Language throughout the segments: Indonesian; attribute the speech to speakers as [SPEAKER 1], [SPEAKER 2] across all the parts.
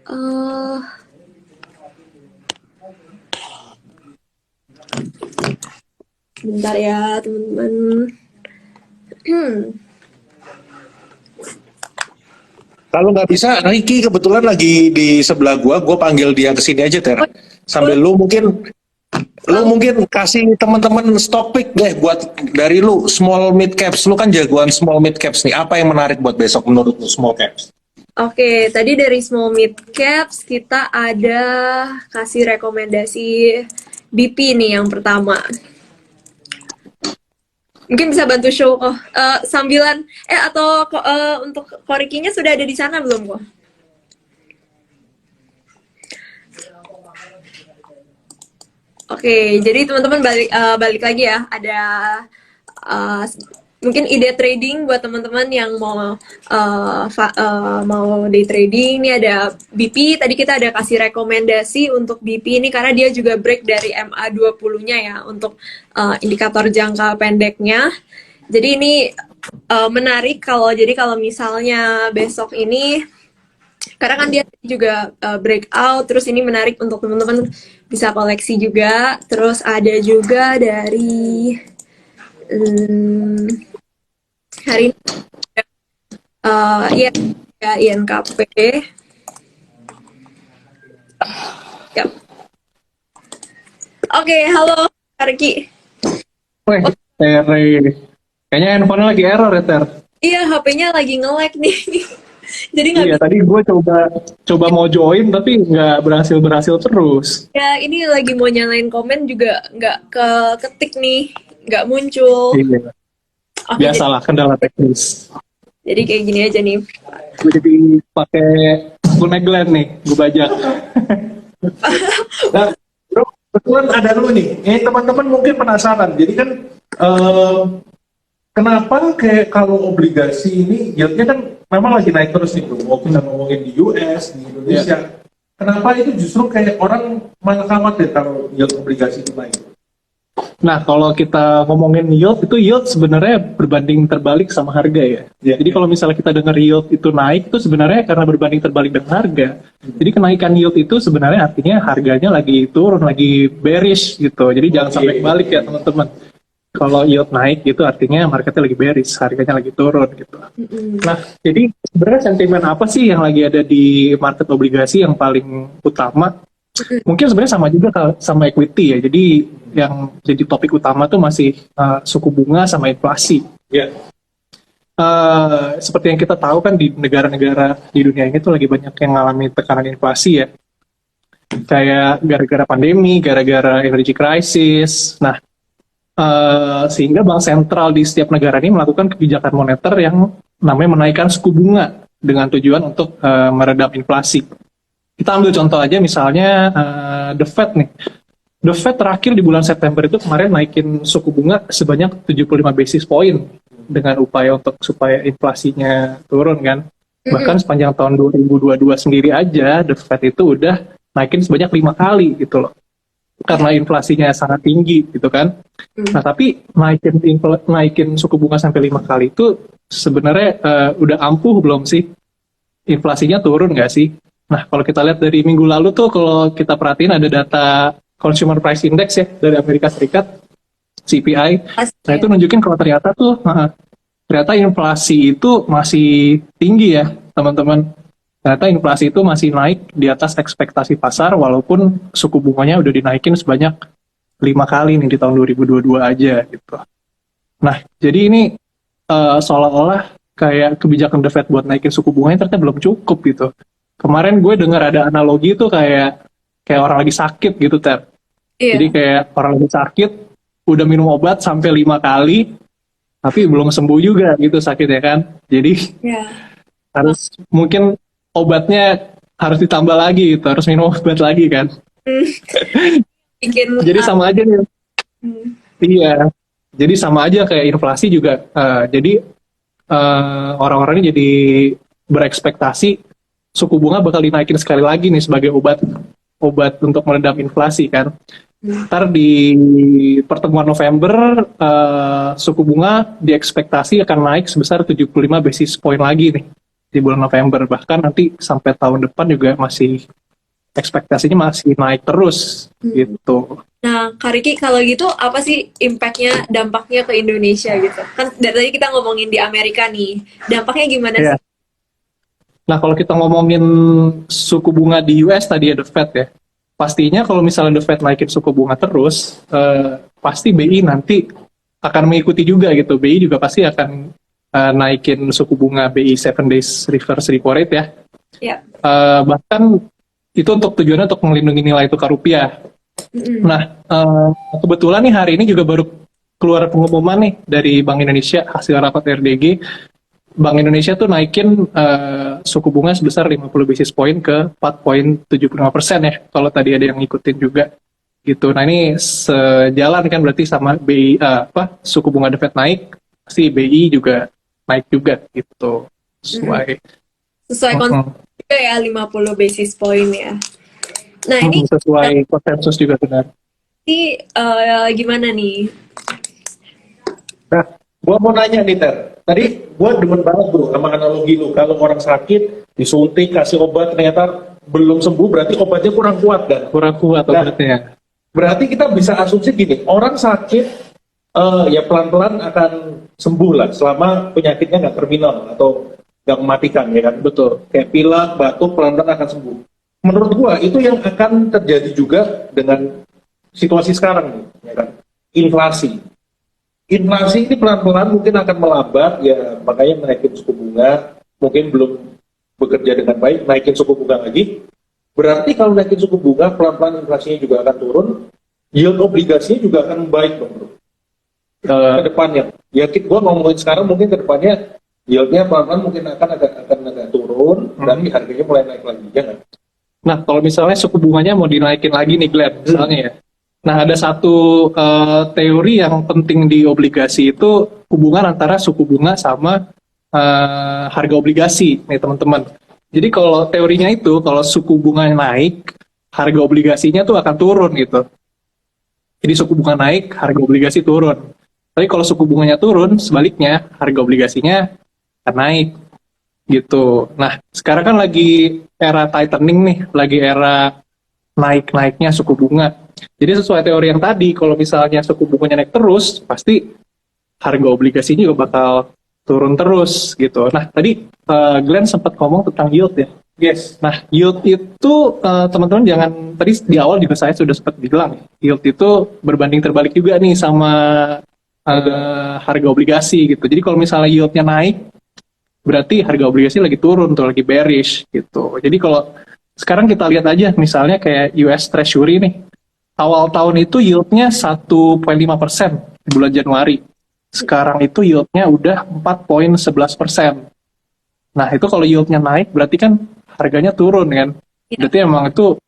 [SPEAKER 1] Eh, bentar ya teman-teman.
[SPEAKER 2] Kalau nggak bisa, Ricky kebetulan lagi di sebelah gua panggil dia ke sini aja, Ter.
[SPEAKER 1] Oh,
[SPEAKER 2] Sambil
[SPEAKER 1] boleh.
[SPEAKER 2] lu mungkin kasih teman-teman stock pick deh buat dari lu small mid caps. Lu kan jagoan small mid caps nih. Apa yang menarik buat besok menurut lu small caps?
[SPEAKER 1] Oke, tadi dari small mid caps kita ada kasih rekomendasi BP nih yang pertama. Mungkin bisa bantu show kok. Sambilan atau untuk korikinya sudah ada di sana belum kok? Oke, jadi teman-teman balik lagi ya. Ada uh, mungkin ide trading buat teman-teman yang mau day trading. Ini ada BP. Tadi kita ada kasih rekomendasi untuk BP ini karena dia juga break dari MA20-nya ya untuk indikator jangka pendeknya. Jadi ini menarik kalau misalnya besok ini karena kan dia juga breakout, terus ini menarik untuk teman-teman bisa koleksi juga. Terus ada juga dari hari ini ya, INKP. Yap. Oke, halo Karki.
[SPEAKER 3] Weh, kayaknya handphone lagi error ya, Ter.
[SPEAKER 1] Iya, HP-nya lagi nge-lag nih. Jadi nggak
[SPEAKER 3] Iya,
[SPEAKER 1] bisa.
[SPEAKER 3] tadi gue coba mau join tapi nggak berhasil terus.
[SPEAKER 1] Ya, ini lagi mau nyalain komen juga nggak ketik nih, nggak muncul.
[SPEAKER 3] Iya,
[SPEAKER 1] Oke,
[SPEAKER 3] biasalah kendala teknis.
[SPEAKER 1] jadi kayak gini aja nih.
[SPEAKER 3] Gue jadi pakai Guneglan nih, gue bajak.
[SPEAKER 2] Nah, bro, kebetulan ada lu nih. Teman-teman mungkin penasaran. Jadi kan kenapa kayak kalau obligasi ini yieldnya kan memang lagi naik terus nih bro. Mau kita ngomongin di US, di Indonesia. Kenapa itu justru kayak orang malah khawatir kalau yield obligasi itu naik?
[SPEAKER 3] Nah, kalau kita ngomongin yield, itu yield sebenarnya berbanding terbalik sama harga ya.
[SPEAKER 2] Iya.
[SPEAKER 3] Jadi kalau misalnya kita dengar yield itu naik, itu sebenarnya karena berbanding terbalik dengan harga. Jadi kenaikan yield itu sebenarnya artinya harganya lagi turun, lagi bearish gitu. Jadi jangan sampai kebalik ya teman-teman. Kalau yield naik gitu artinya marketnya lagi bearish, harganya lagi turun gitu. Nah, jadi sebenarnya sentimen apa sih yang lagi ada di market obligasi yang paling utama? Mungkin sebenarnya sama juga sama equity ya. Jadi yang jadi topik utama tuh masih suku bunga sama inflasi.
[SPEAKER 2] Ya.
[SPEAKER 3] Seperti yang kita tahu kan di negara-negara di dunia ini tuh lagi banyak yang mengalami tekanan inflasi ya. Kayak gara-gara pandemi, gara-gara energy crisis. Nah, sehingga bank sentral di setiap negara ini melakukan kebijakan moneter yang namanya menaikkan suku bunga dengan tujuan untuk meredam inflasi. Kita ambil contoh aja misalnya The Fed nih. The Fed terakhir di bulan September itu kemarin naikin suku bunga sebanyak 75 basis point dengan upaya untuk supaya inflasinya turun kan. Bahkan sepanjang tahun 2022 sendiri aja The Fed itu udah naikin sebanyak 5 kali gitu loh. Karena inflasinya sangat tinggi gitu kan. Nah, tapi naikin suku bunga sampai 5 kali itu sebenarnya udah ampuh belum sih? Inflasinya turun nggak sih? Nah, kalau kita lihat dari minggu lalu tuh, kalau kita perhatiin ada data Consumer Price Index ya, dari Amerika Serikat, CPI. Nah, itu nunjukin kalau ternyata inflasi itu masih tinggi ya, teman-teman. Ternyata inflasi itu masih naik di atas ekspektasi pasar, walaupun suku bunganya udah dinaikin sebanyak 5 kali nih di tahun 2022 aja gitu. Nah, jadi ini seolah-olah kayak kebijakan The Fed buat naikin suku bunganya ternyata belum cukup gitu. Kemarin gue dengar ada analogi tuh kayak orang lagi sakit gitu, Ter.
[SPEAKER 1] Iya.
[SPEAKER 3] Jadi kayak orang lagi sakit, udah minum obat sampai 5 kali, tapi belum sembuh juga gitu sakitnya kan. Jadi harus mungkin obatnya harus ditambah lagi gitu, harus minum obat lagi kan. Jadi sama aja nih. Iya. Jadi sama aja kayak inflasi juga. Jadi orang-orang ini jadi berekspektasi suku bunga bakal dinaikin sekali lagi nih sebagai obat untuk meredam inflasi kan. Ntar di pertemuan November suku bunga diekspektasi akan naik sebesar 75 basis point lagi nih. di bulan November, bahkan nanti sampai tahun depan juga masih ekspektasinya masih naik terus gitu.
[SPEAKER 1] Nah, Kak Riki, kalau gitu apa sih impact-nya, dampaknya ke Indonesia gitu? Kan dari tadi kita ngomongin di Amerika nih, dampaknya gimana
[SPEAKER 3] Iya.
[SPEAKER 1] sih?
[SPEAKER 3] Nah, kalau kita ngomongin suku bunga di US tadi ya, The Fed ya. Pastinya kalau misalnya The Fed naikin suku bunga terus, pasti BI nanti akan mengikuti juga gitu. BI juga pasti akan naikin suku bunga BI 7 days reverse repo rate ya.
[SPEAKER 1] Ya.
[SPEAKER 3] Bahkan itu untuk tujuannya untuk melindungi nilai tukar rupiah. Nah, kebetulan nih hari ini juga baru keluar pengumuman nih dari Bank Indonesia hasil rapat RDG. Bank Indonesia tuh naikin suku bunga sebesar 50 basis point ke 4,75% ya, kalau tadi ada yang ngikutin juga gitu. Nah ini sejalan kan berarti sama BI, suku bunga The Fed naik, pasti BI juga naik juga gitu.
[SPEAKER 1] Sesuai konsep juga ya, 50 basis point ya. Nah ini
[SPEAKER 3] sesuai konsensus juga benar.
[SPEAKER 1] Gimana nih?
[SPEAKER 2] Nah, gua mau nanya nih Ter. Tadi gua demen banget bro sama analogi lu. Kalau orang sakit disuntik kasih obat ternyata belum sembuh, berarti obatnya kurang kuat kan?
[SPEAKER 3] Kurang kuat obatnya.
[SPEAKER 2] Berarti kita bisa asumsi gini, orang sakit ya pelan-pelan akan sembuh lah selama penyakitnya nggak terminal atau nggak mematikan ya kan? Betul. Kayak pilek, batuk pelan-pelan akan sembuh. Menurut gua itu yang akan terjadi juga dengan situasi sekarang nih, ya kan? Inflasi ini pelan-pelan mungkin akan melambat, ya makanya naikin suku bunga, mungkin belum bekerja dengan baik, naikin suku bunga lagi. Berarti kalau naikin suku bunga, pelan-pelan inflasinya juga akan turun, yield obligasinya juga akan baik dong bro. Ke depannya, ya gua ngomongin sekarang mungkin ke depannya yieldnya pelan-pelan mungkin akan agak turun, dan harganya mulai naik lagi, ya kan?
[SPEAKER 3] Nah, kalau misalnya suku bunganya mau dinaikin lagi nih, Glenn, misalnya ya. Nah, ada satu teori yang penting di obligasi itu hubungan antara suku bunga sama harga obligasi, nih teman-teman. Jadi kalau teorinya itu, kalau suku bunganya naik, harga obligasinya tuh akan turun gitu. Jadi suku bunga naik, harga obligasi turun. Tapi kalau suku bunganya turun, sebaliknya, harga obligasinya akan naik gitu. Nah, sekarang kan lagi era tightening nih, lagi era naik-naiknya suku bunga. Jadi sesuai teori yang tadi, kalau misalnya suku bunganya naik terus, pasti harga obligasinya juga bakal turun terus gitu. Nah, tadi Glenn sempat ngomong tentang yield ya.
[SPEAKER 2] Yes.
[SPEAKER 3] Nah, yield itu teman-teman jangan, tadi di awal juga saya sudah sempat bilang, yield itu berbanding terbalik juga nih sama harga obligasi gitu. Jadi kalau misalnya yieldnya naik, berarti harga obligasi lagi turun tuh, lagi bearish gitu. Jadi kalau sekarang kita lihat aja misalnya kayak US Treasury nih, awal tahun itu yieldnya 1,5% di bulan Januari. Sekarang itu yieldnya udah 4,11%. Nah itu kalau yieldnya naik berarti kan harganya turun kan. Berarti emang itu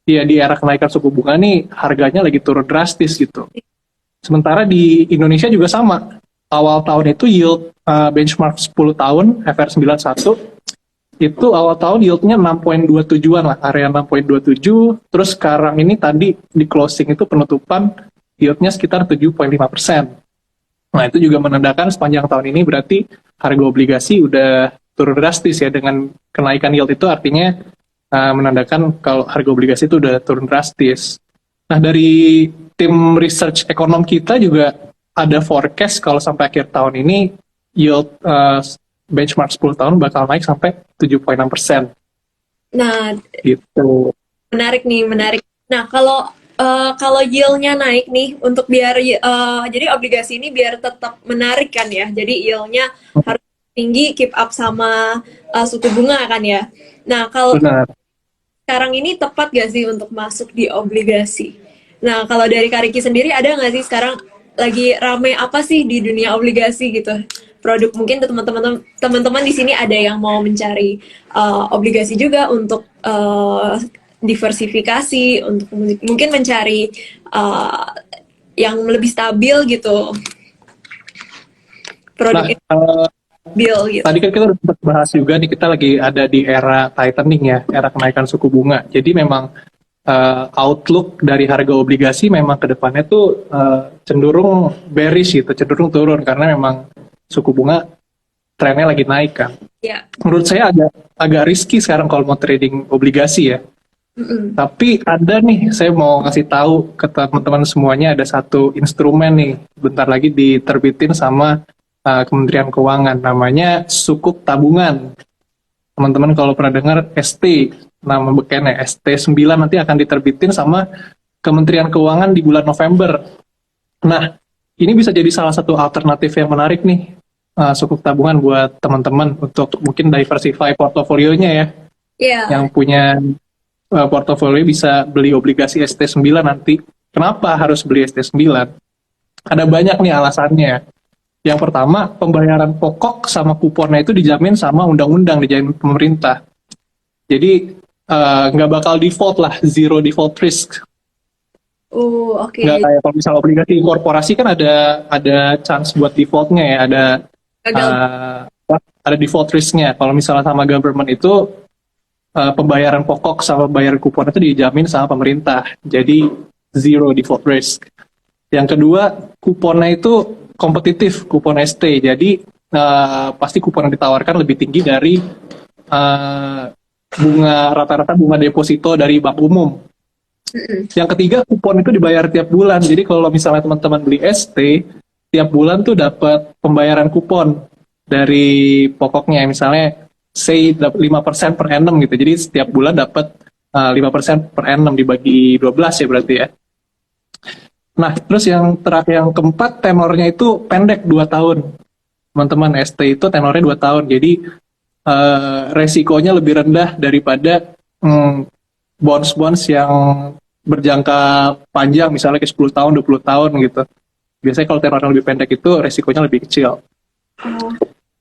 [SPEAKER 3] ya di era kenaikan suku bunga nih harganya lagi turun drastis gitu. Sementara di Indonesia juga sama. Awal tahun itu yield benchmark 10 tahun FR91 itu awal tahun yieldnya 6,27an lah, area 6,27. Terus sekarang ini tadi di closing itu penutupan yieldnya sekitar 7,5%. Nah itu juga menandakan sepanjang tahun ini berarti harga obligasi udah turun drastis ya. Dengan kenaikan yield itu artinya menandakan kalau harga obligasi itu udah turun drastis. Nah dari tim research ekonom kita juga ada forecast kalau sampai akhir tahun ini yield benchmark 10 tahun bakal naik sampai 7,6%.
[SPEAKER 1] Nah,
[SPEAKER 3] gitu.
[SPEAKER 1] Menarik nih, menarik. Nah, kalau yield-nya naik nih, untuk biar jadi obligasi ini biar tetap menarik kan ya. Jadi yield-nya harus tinggi, keep up sama suku bunga kan ya. Nah, kalau sekarang ini tepat gak sih untuk masuk di obligasi? Nah, kalau dari Kak Riki sendiri ada nggak sih sekarang lagi rame apa sih di dunia obligasi gitu? Produk mungkin teman-teman di sini ada yang mau mencari obligasi juga untuk diversifikasi, untuk mungkin mencari yang lebih stabil gitu. Produk stabil gitu.
[SPEAKER 3] Tadi kan kita udah sempat bahas juga nih, kita lagi ada di era tightening ya, era kenaikan suku bunga. Jadi memang outlook dari harga obligasi memang ke depannya tuh cenderung bearish gitu, cenderung turun karena memang suku bunga trennya lagi naik kan.
[SPEAKER 1] Ya.
[SPEAKER 3] Menurut saya agak risky sekarang kalau mau trading obligasi ya.
[SPEAKER 1] Mm-mm.
[SPEAKER 3] Tapi ada nih, saya mau ngasih tahu ke teman-teman semuanya, ada satu instrumen nih, bentar lagi diterbitin sama Kementerian Keuangan, namanya sukuk tabungan. Teman-teman kalau pernah dengar ST, nama bekennya ST9 nanti akan diterbitin sama Kementerian Keuangan di bulan November. Nah, ini bisa jadi salah satu alternatif yang menarik nih, sukuk tabungan buat teman-teman untuk mungkin diversify portofolionya ya.
[SPEAKER 1] Iya.
[SPEAKER 3] Yang punya portofolio bisa beli obligasi ST9 nanti. Kenapa harus beli ST9? Ada banyak nih alasannya. Yang pertama, pembayaran pokok sama kuponnya itu dijamin sama undang-undang, dijamin pemerintah. Jadi nggak bakal default lah, zero default risk.
[SPEAKER 1] Oke.
[SPEAKER 3] Nggak kayak kalau misalnya obligasi korporasi kan ada chance buat defaultnya ya,
[SPEAKER 1] Gagal.
[SPEAKER 3] ada default risknya. Kalau misalnya sama government itu pembayaran pokok sama pembayaran kupon itu dijamin sama pemerintah. Jadi zero default risk. Yang kedua, kuponnya itu kompetitif, kupon ST. Jadi pasti kupon yang ditawarkan lebih tinggi dari rata-rata bunga deposito dari bank umum. Yang ketiga, kupon itu dibayar tiap bulan. Jadi kalau misalnya teman-teman beli ST, tiap bulan tuh dapat pembayaran kupon dari pokoknya. Misalnya say 5% per annum gitu. Jadi setiap bulan dapat 5% per annum dibagi 12 ya berarti ya. Nah, terus yang keempat, tenornya itu pendek 2 tahun. Teman-teman, ST itu tenornya 2 tahun. Jadi resikonya lebih rendah daripada bonds-bonds yang berjangka panjang, misalnya ke 10 tahun, 20 tahun gitu. Biasanya kalau tenornya lebih pendek itu resikonya lebih kecil.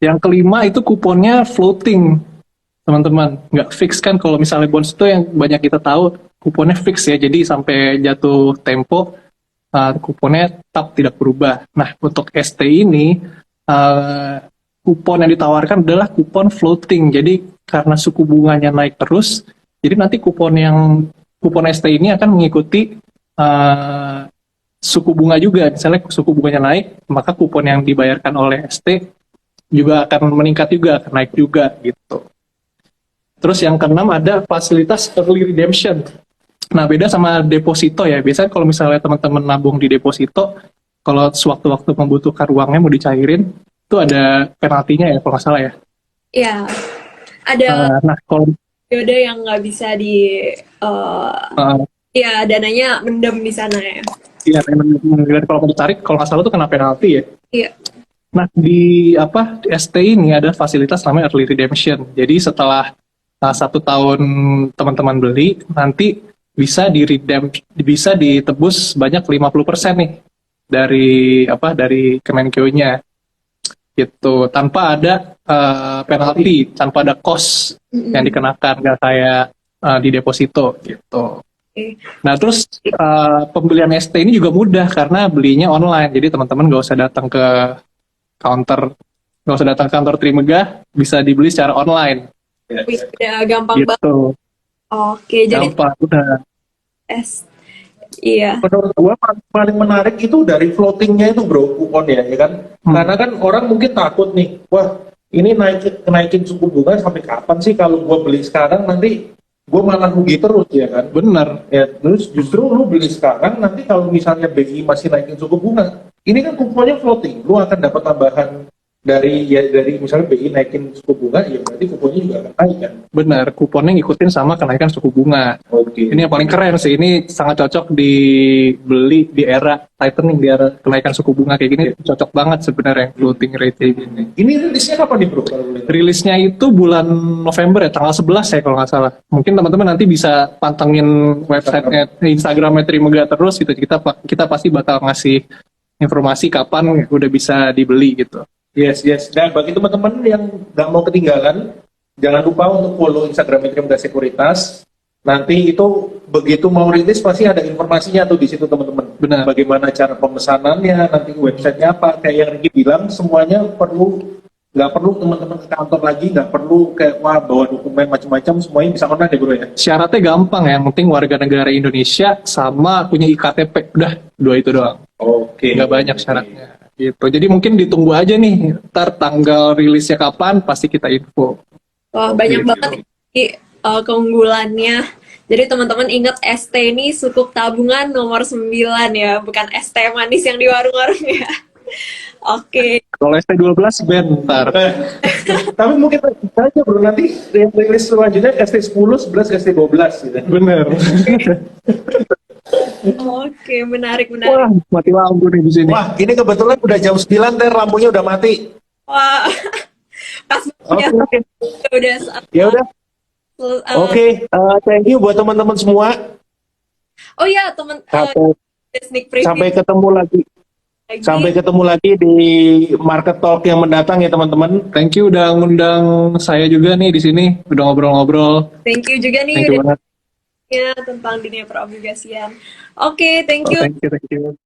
[SPEAKER 3] Yang kelima itu kuponnya floating, teman-teman. Nggak fix kan, kalau misalnya bonds itu yang banyak kita tahu, kuponnya fix ya, jadi sampai jatuh tempo, kuponnya tetap tidak berubah. Nah, untuk ST ini, kupon yang ditawarkan adalah kupon floating, jadi karena suku bunganya naik terus, jadi nanti kupon ST ini akan mengikuti suku bunga juga. Misalnya suku bunganya naik, maka kupon yang dibayarkan oleh ST juga akan meningkat juga, akan naik juga gitu. Terus yang keenam ada fasilitas early redemption. Nah, beda sama deposito ya. Biasanya kalau misalnya teman-teman nabung di deposito, kalau sewaktu-waktu membutuhkan uangnya mau dicairin, itu ada penaltinya ya kalau nggak salah ya.
[SPEAKER 1] Iya. Ada
[SPEAKER 3] Nah, kalau
[SPEAKER 1] periode yang nggak bisa ya dananya mendem di sana ya.
[SPEAKER 3] iya, kalau mau ditarik, kalau nggak salah itu kena penalti ya.
[SPEAKER 1] Iya.
[SPEAKER 3] Nah, di ST ini ada fasilitas namanya early redemption. Jadi setelah 1 tahun teman-teman beli, nanti bisa bisa ditebus banyak 50% nih dari Kemenkeu-nya. Gitu, tanpa ada penalti, tanpa ada cost yang dikenakan, nggak kayak di deposito gitu. Nah, terus pembelian ST ini juga mudah karena belinya online. Jadi teman-teman nggak usah datang ke kantor Trimegah, bisa dibeli secara online.
[SPEAKER 1] Udah gampang banget.
[SPEAKER 3] Gitu.
[SPEAKER 1] Oke, jadi
[SPEAKER 3] Gampang, udah.
[SPEAKER 1] Iya.
[SPEAKER 2] Menurut gua paling menarik itu dari floatingnya itu bro, kupon ya kan. Karena kan orang mungkin takut nih, wah ini naikin suku bunga sampai kapan sih, kalau gua beli sekarang nanti gua malah rugi terus ya kan.
[SPEAKER 3] Bener.
[SPEAKER 2] Ya, terus justru lu beli sekarang, nanti kalau misalnya BI masih naikin suku bunga, ini kan kuponnya floating, lu akan dapat tambahan dari misalnya BI naikin suku bunga, ya berarti kuponnya juga akan naik kan.
[SPEAKER 3] Bener, kuponnya ngikutin sama kenaikan suku bunga.
[SPEAKER 2] Oke.
[SPEAKER 3] Ini yang paling keren sih, ini sangat cocok dibeli di era tightening, di era kenaikan suku bunga kayak gini, cocok banget sebenarnya floating rate kayak gini.
[SPEAKER 2] Ini rilisnya kapan nih bro? Kalau boleh tahu?
[SPEAKER 3] Rilisnya itu bulan November ya, tanggal 11 ya kalau nggak salah. Mungkin teman-teman nanti bisa pantengin website-nya, Instagram-nya Trimegah terus gitu. Kita pasti bakal ngasih informasi kapan udah bisa dibeli gitu.
[SPEAKER 2] Yes. Dan bagi teman-teman yang nggak mau ketinggalan, jangan lupa untuk follow Instagram Trimegah Sekuritas. Nanti itu begitu mau rilis pasti ada informasinya tuh di situ teman-teman.
[SPEAKER 3] Benar.
[SPEAKER 2] Bagaimana cara pemesanannya, nanti websitenya apa, kayak yang Ricky bilang, semuanya nggak perlu teman-teman ke kantor lagi, nggak perlu kayak bawa dokumen macam-macam, semuanya bisa online ya bro ya.
[SPEAKER 3] Syaratnya gampang ya, yang penting warga negara Indonesia sama punya IKTP, udah 2 itu doang.
[SPEAKER 2] Oke.
[SPEAKER 3] Nggak banyak syaratnya. Gitu. Jadi mungkin ditunggu aja nih, ntar tanggal rilisnya kapan pasti kita info.
[SPEAKER 1] Wah, banyak
[SPEAKER 3] Gitu.
[SPEAKER 1] banget ini, keunggulannya. Jadi teman-teman ingat ST ini sukuk tabungan nomor 9 ya, bukan ST manis yang di warung-warung ya. Oke.
[SPEAKER 3] Kalau ST12 bentar.
[SPEAKER 2] Tapi mungkin saja bro, nanti yang rilis selanjutnya ST10, 11, ST12 gitu.
[SPEAKER 3] Bener.
[SPEAKER 1] Oke, menarik, menarik.
[SPEAKER 3] Wah, mati lampu nih di sini.
[SPEAKER 2] Wah, ini kebetulan udah jam 9, Ter, lampunya udah mati.
[SPEAKER 1] Wah, pas banget.
[SPEAKER 2] Oke.
[SPEAKER 1] Udah saat
[SPEAKER 2] Ya udah. Oke, thank you buat teman-teman semua.
[SPEAKER 1] Oh ya, teman
[SPEAKER 2] Sampai,
[SPEAKER 1] sneak preview
[SPEAKER 2] sampai ketemu lagi.
[SPEAKER 1] lagi.
[SPEAKER 2] Sampai ketemu lagi di Market Talk yang mendatang ya teman-teman.
[SPEAKER 3] Thank you udah ngundang saya juga nih di sini, udah ngobrol-ngobrol.
[SPEAKER 1] Thank you juga nih
[SPEAKER 3] Thank you
[SPEAKER 1] udah
[SPEAKER 3] banget.
[SPEAKER 1] tanya tentang dunia perobligasian. Oke, thank
[SPEAKER 3] Oh,
[SPEAKER 1] you.
[SPEAKER 3] thank you.